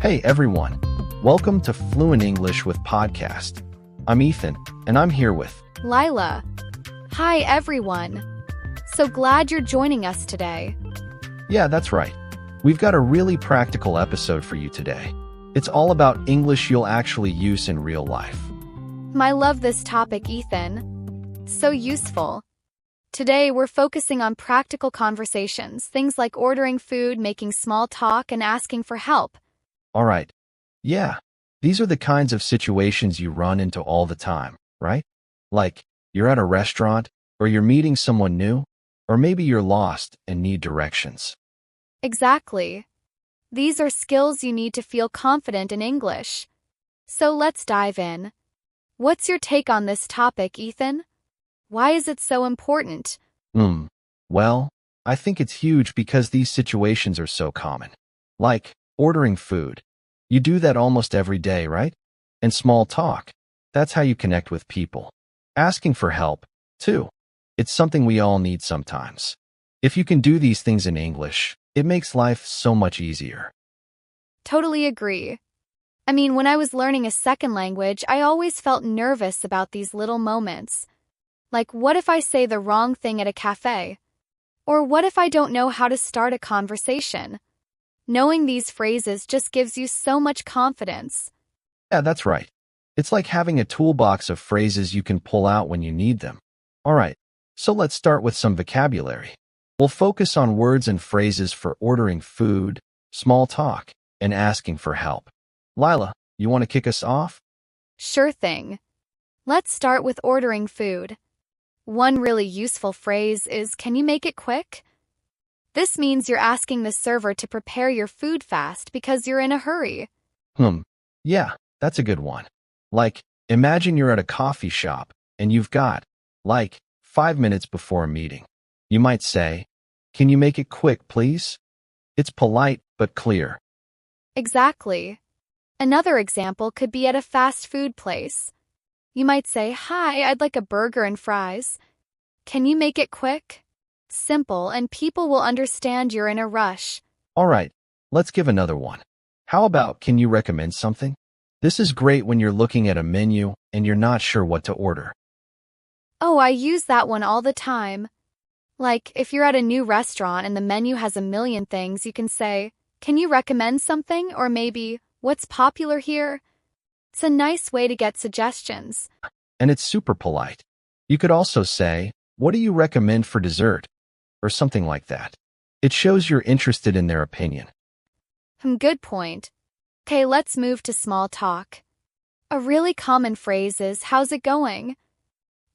Hey everyone, welcome to Fluent English with Podcast. I'm Ethan, and I'm here with Lilah. Hi everyone. So glad you're joining us today. Yeah, that's right. We've got a really practical episode for you today. It's all about English you'll actually use in real life. I love this topic, Ethan. So useful. Today we're focusing on practical conversations, things like ordering food, making small talk, and asking for help. All right. Yeah, these are the kinds of situations you run into all the time, right? Like, you're at a restaurant, or you're meeting someone new, or maybe you're lost and need directions. Exactly. These are skills you need to feel confident in English. So let's dive in. What's your take on this topic, Ethan? Why is it so important? Well, I think it's huge because these situations are so common. Like, ordering food. You do that almost every day, right? And small talk. That's how you connect with people. Asking for help, too. It's something we all need sometimes. If you can do these things in English, it makes life so much easier. Totally agree. I mean, when I was learning a second language, I always felt nervous about these little moments. Like, what if I say the wrong thing at a cafe? Or what if I don't know how to start a conversation? Knowing these phrases just gives you so much confidence. Yeah, that's right. It's like having a toolbox of phrases you can pull out when you need them. All right, so let's start with some vocabulary. We'll focus on words and phrases for ordering food, small talk, and asking for help. Lilah, you want to kick us off? Sure thing. Let's start with ordering food. One really useful phrase is, "Can you make it quick?" This means you're asking the server to prepare your food fast because you're in a hurry. Yeah, that's a good one. Like, imagine you're at a coffee shop and you've got, 5 minutes before a meeting. You might say, "Can you make it quick, please?" It's polite but clear. Exactly. Another example could be at a fast food place. You might say, "Hi, I'd like a burger and fries. Can you make it quick?" Simple, and people will understand you're in a rush. All right, let's give another one. How about, can you recommend something? This is great when you're looking at a menu and you're not sure what to order. Oh, I use that one all the time. Like, if you're at a new restaurant and the menu has a million things, you can say, "Can you recommend something?" Or maybe, "What's popular here?" It's a nice way to get suggestions. And it's super polite. You could also say, "What do you recommend for dessert?" Or something like that. It shows you're interested in their opinion. Good point. Okay, let's move to small talk. A really common phrase is, "How's it going?"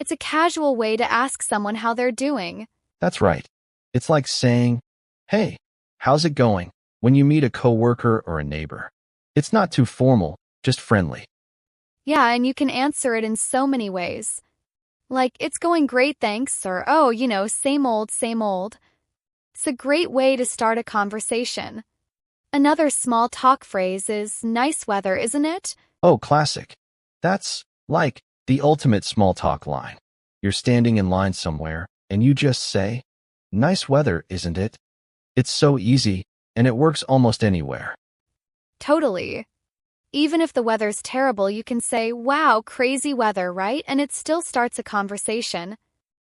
It's a casual way to ask someone how they're doing. That's right. It's like saying, "Hey, how's it going?" when you meet a coworker or a neighbor. It's not too formal, just friendly. Yeah, and you can answer it in so many ways. Like, "It's going great, thanks," or, "Oh, same old, same old." It's a great way to start a conversation. Another small talk phrase is, "Nice weather, isn't it?" Oh, classic. That's like the ultimate small talk line. You're standing in line somewhere, and you just say, "Nice weather, isn't it?" It's so easy, and it works almost anywhere. Totally. Even if the weather's terrible, you can say, "Wow, crazy weather, right?" And it still starts a conversation.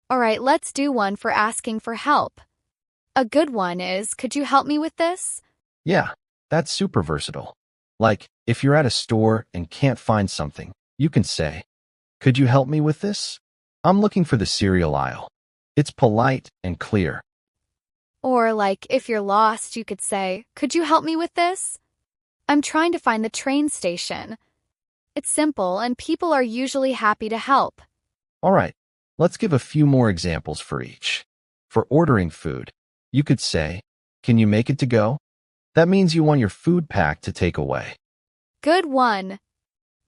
All right, let's do one for asking for help. A good one is, "Could you help me with this?" Yeah, that's super versatile. Like, if you're at a store and can't find something, you can say, "Could you help me with this? I'm looking for the cereal aisle." It's polite and clear. Or like, if you're lost, you could say, "Could you help me with this? I'm trying to find the train station." It's simple, and people are usually happy to help. All right, let's give a few more examples for each. For ordering food, you could say, "Can you make it to go?" That means you want your food packed to take away. Good one.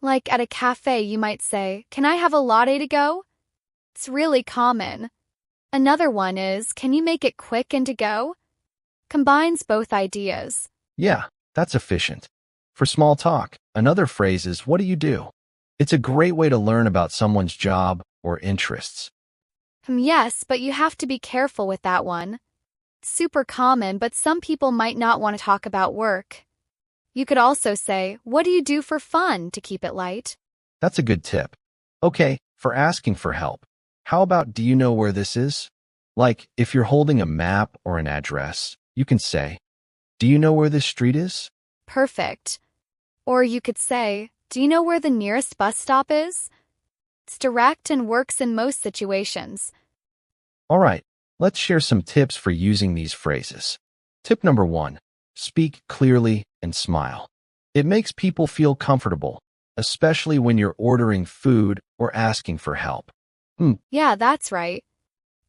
Like at a cafe, you might say, "Can I have a latte to go?" It's really common. Another one is, "Can you make it quick and to go?" Combines both ideas. Yeah, that's efficient. For small talk, another phrase is, "What do you do?" It's a great way to learn about someone's job or interests. Yes, but you have to be careful with that one. Super common, but some people might not want to talk about work. You could also say, what do you do for fun to keep it light? That's a good tip. Okay, for asking for help. How about do you know where this is? Like, if you're holding a map or an address, you can say, do you know where this street is? Perfect. Or you could say, do you know where the nearest bus stop is? It's direct and works in most situations. All right, let's share some tips for using these phrases. Tip number 1, speak clearly and smile. It makes people feel comfortable, especially when you're ordering food or asking for help. Yeah, that's right.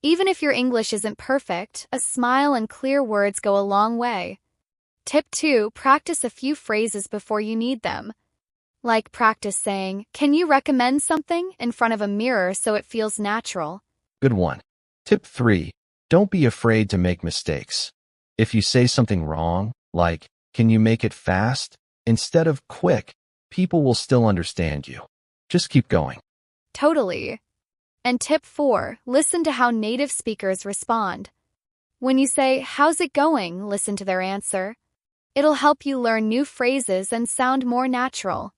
Even if your English isn't perfect, a smile and clear words go a long way. Tip 2, practice a few phrases before you need them. Like practice saying, can you recommend something in front of a mirror so it feels natural? Good one. Tip 3, don't be afraid to make mistakes. If you say something wrong, like, can you make it fast? Instead of quick, people will still understand you. Just keep going. Totally. And tip 4, listen to how native speakers respond. When you say, how's it going? Listen to their answer. It'll help you learn new phrases and sound more natural.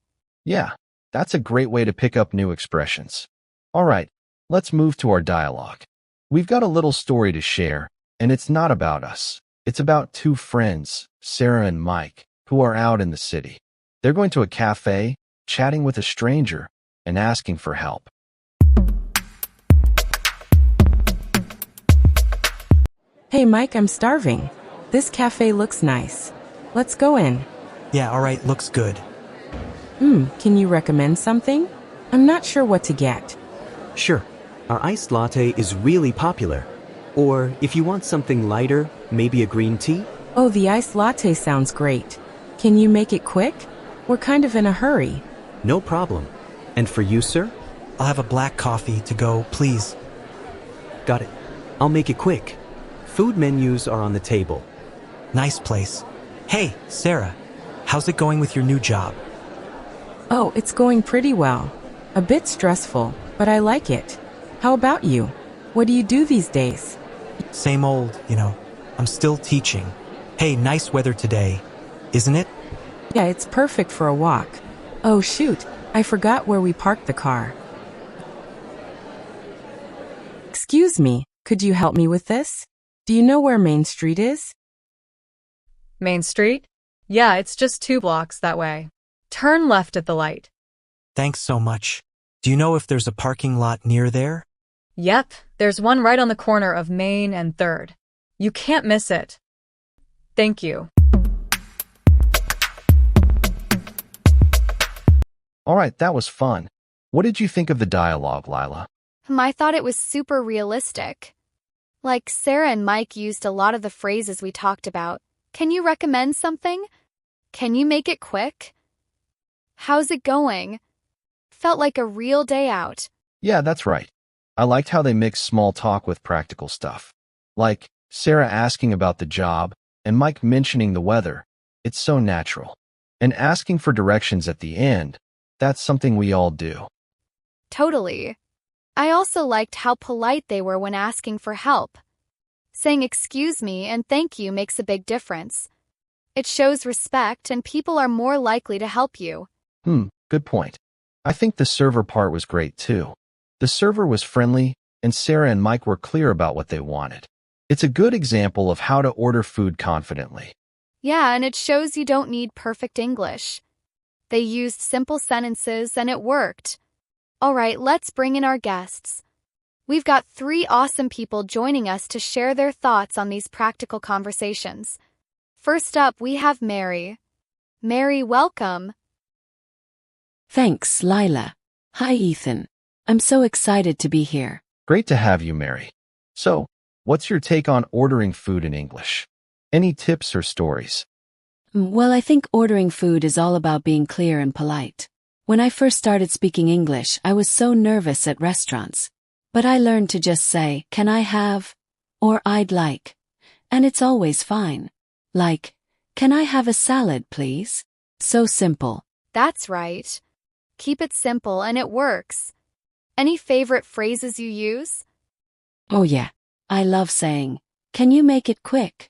Yeah, that's a great way to pick up new expressions. All right, let's move to our dialogue. We've got a little story to share, and it's not about us. It's about two friends, Sarah and Mike, who are out in the city. They're going to a cafe, chatting with a stranger, and asking for help. Hey Mike, I'm starving. This cafe looks nice. Let's go in. Yeah, all right, looks good. Can you recommend something? I'm not sure what to get. Sure. Our iced latte is really popular. Or if you want something lighter, maybe a green tea? Oh, the iced latte sounds great. Can you make it quick? We're kind of in a hurry. No problem. And for you, sir? I'll have a black coffee to go, please. Got it. I'll make it quick. Food menus are on the table. Nice place. Hey, Sarah, how's it going with your new job? Oh, it's going pretty well. A bit stressful, but I like it. How about you? What do you do these days? Same old, I'm still teaching. Hey, nice weather today, isn't it? Yeah, it's perfect for a walk. Oh shoot, I forgot where we parked the car. Excuse me, could you help me with this? Do you know where Main Street is? Main Street? Yeah, it's just 2 blocks that way. Turn left at the light. Thanks so much. Do you know if there's a parking lot near there? Yep, there's one right on the corner of Main and 3rd. You can't miss it. Thank you. All right, that was fun. What did you think of the dialogue, Lilah? I thought it was super realistic. Like Sarah and Mike used a lot of the phrases we talked about. Can you recommend something? Can you make it quick? How's it going? Felt like a real day out. Yeah, that's right. I liked how they mixed small talk with practical stuff. Like Sarah asking about the job and Mike mentioning the weather. It's so natural. And asking for directions at the end, that's something we all do. Totally. I also liked how polite they were when asking for help. Saying excuse me and thank you makes a big difference. It shows respect and people are more likely to help you. Good point. I think the server part was great too. The server was friendly, and Sarah and Mike were clear about what they wanted. It's a good example of how to order food confidently. Yeah, and it shows you don't need perfect English. They used simple sentences and it worked. All right, let's bring in our guests. We've got 3 awesome people joining us to share their thoughts on these practical conversations. First up, we have Mary. Mary, welcome. Thanks, Lilah. Hi, Ethan. I'm so excited to be here. Great to have you, Mary. So, what's your take on ordering food in English? Any tips or stories? Well, I think ordering food is all about being clear and polite. When I first started speaking English, I was so nervous at restaurants. But I learned to just say, can I have? Or I'd like. And it's always fine. Like, can I have a salad, please? So simple. That's right. Keep it simple and it works. Any favorite phrases you use? Oh yeah. I love saying, can you make it quick?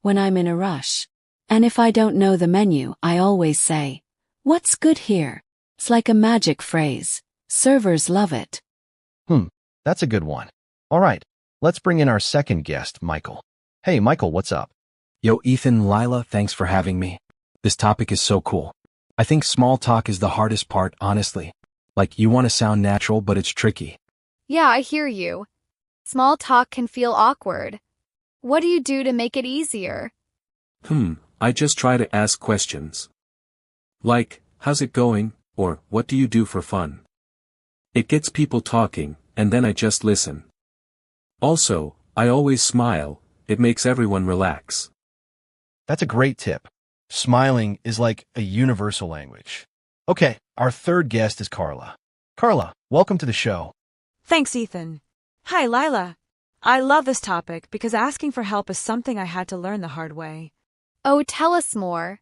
When I'm in a rush. And if I don't know the menu, I always say, "What's good here?" It's like a magic phrase. Servers love it. That's a good one. All right, let's bring in our second guest, Michael. Hey, Michael, what's up? Yo, Ethan, Lilah, thanks for having me. This topic is so cool. I think small talk is the hardest part, honestly. Like, you want to sound natural, but it's tricky. Yeah, I hear you. Small talk can feel awkward. What do you do to make it easier? I just try to ask questions. Like, how's it going? Or, what do you do for fun? It gets people talking, and then I just listen. Also, I always smile. It makes everyone relax. That's a great tip. Smiling is like a universal language. Okay, our third guest is Carla. Carla, welcome to the show. Thanks, Ethan. Hi, Lilah. I love this topic because asking for help is something I had to learn the hard way. Oh, tell us more.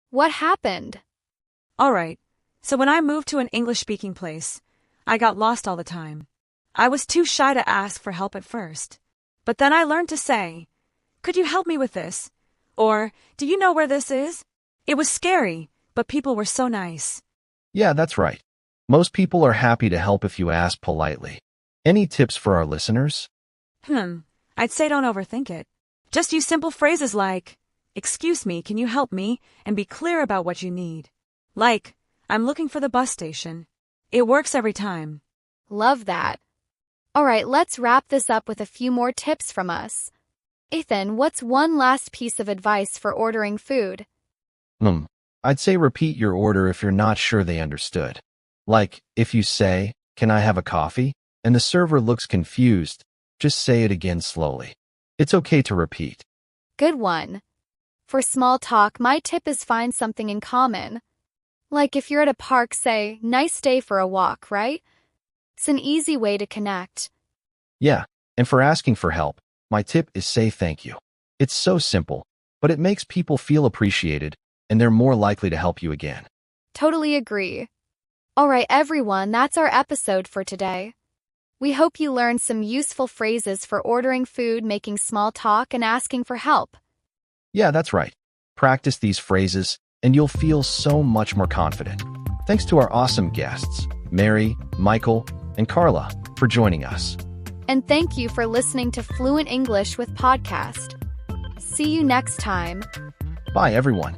What happened? All right, so when I moved to an English-speaking place, I got lost all the time. I was too shy to ask for help at first. But then I learned to say, "Could you help me with this?" Or, "Do you know where this is?" It was scary, but people were so nice. Yeah, that's right. Most people are happy to help if you ask politely. Any tips for our listeners? I'd say don't overthink it. Just use simple phrases like, "Excuse me, can you help me?" and be clear about what you need. Like, "I'm looking for the bus station." It works every time. Love that. All right, let's wrap this up with a few more tips from us. Ethan, what's one last piece of advice for ordering food? I'd say repeat your order if you're not sure they understood. Like, if you say, "Can I have a coffee?" and the server looks confused, just say it again slowly. It's okay to repeat. Good one. For small talk, my tip is find something in common. Like if you're at a park, say, "Nice day for a walk," right? It's an easy way to connect. Yeah, and for asking for help, my tip is say thank you. It's so simple, but it makes people feel appreciated, and they're more likely to help you again. Totally agree. All right, everyone, that's our episode for today. We hope you learned some useful phrases for ordering food, making small talk, and asking for help. Yeah, that's right. Practice these phrases, and you'll feel so much more confident. Thanks to our awesome guests, Mary, Michael, and Carla, for joining us. And thank you for listening to Fluent English with Podcast. See you next time. Bye, everyone.